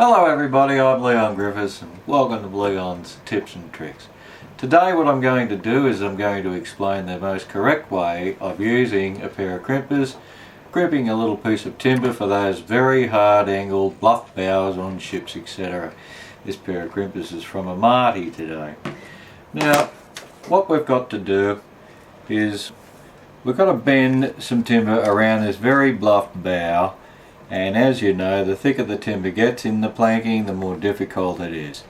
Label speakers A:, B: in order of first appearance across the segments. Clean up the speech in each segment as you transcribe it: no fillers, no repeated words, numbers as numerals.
A: Hello everybody, I'm Leon Griffiths and welcome to Leon's Tips and Tricks. Today what I'm going to do is I'm going to explain the most correct way of using a pair of crimpers, crimping a little piece of timber for those very hard angled bluff bows on ships, etc. This pair of crimpers is from a Marty today. Now what we've got to do is we've got to bend some timber around this very bluff bow. And as you know, the thicker the timber gets in the planking, the more difficult it is.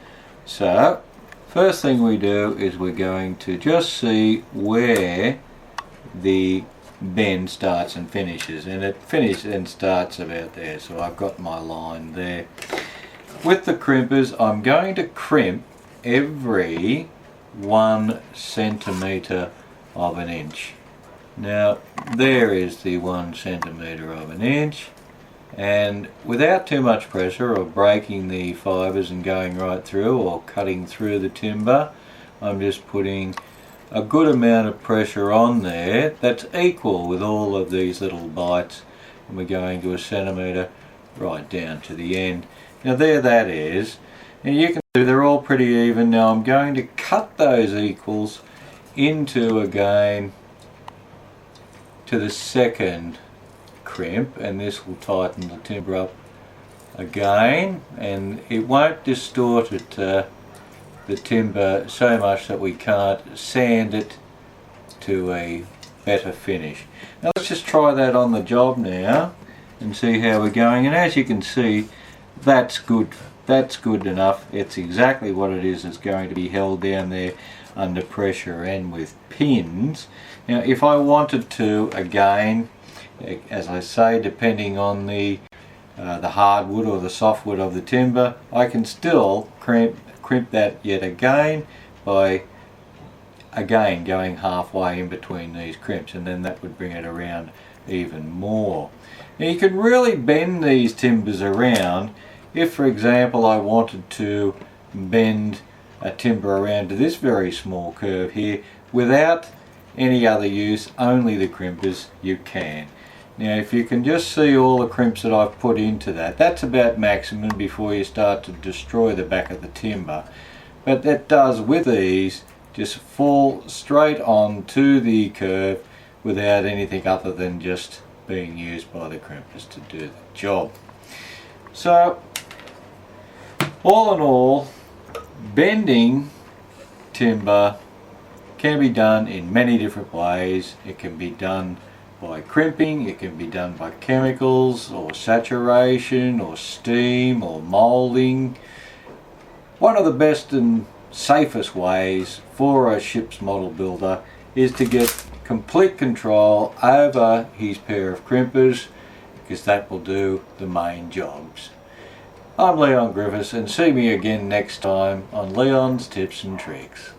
A: So, first thing we do is we're going to just see where the bend starts and finishes. And it finishes and starts about there, so I've got my line there. With the crimpers, I'm going to crimp every 1 centimetre of an inch. Now, there is the 1 centimetre of an inch. And without too much pressure or breaking the fibres and going right through or cutting through the timber, I'm just putting a good amount of pressure on there that's equal with all of these little bites, and we're going to 1 centimetre right down to the end. Now there that is, and you can see they're all pretty even. Now I'm going to cut those equals into again to the second crimp, and this will tighten the timber up again, and it won't distort it, the timber so much that we can't sand it to a better finish. Now let's just try that on the job now and see how we're going. And as you can see, that's good enough. It's exactly what it is. It's going to be held down there under pressure and with pins. Now if I wanted to, again, as I say, depending on the hardwood or the softwood of the timber, I can still crimp that yet again by going halfway in between these crimps, and then that would bring it around even more. Now you can really bend these timbers around. If for example I wanted to bend a timber around to this very small curve here without any other use, only the crimpers, you can. Now if you can just see all the crimps that I've put into that, that's about maximum before you start to destroy the back of the timber. But that does, with these, just fall straight on to the curve without anything other than just being used by the crimpers to do the job. So all in all, bending timber can be done in many different ways. It can be done by crimping, it can be done by chemicals or saturation or steam or moulding. One of the best and safest ways for a ship's model builder is to get complete control over his pair of crimpers, because that will do the main jobs. I'm Leon Griffiths, and see me again next time on Leon's Tips and Tricks.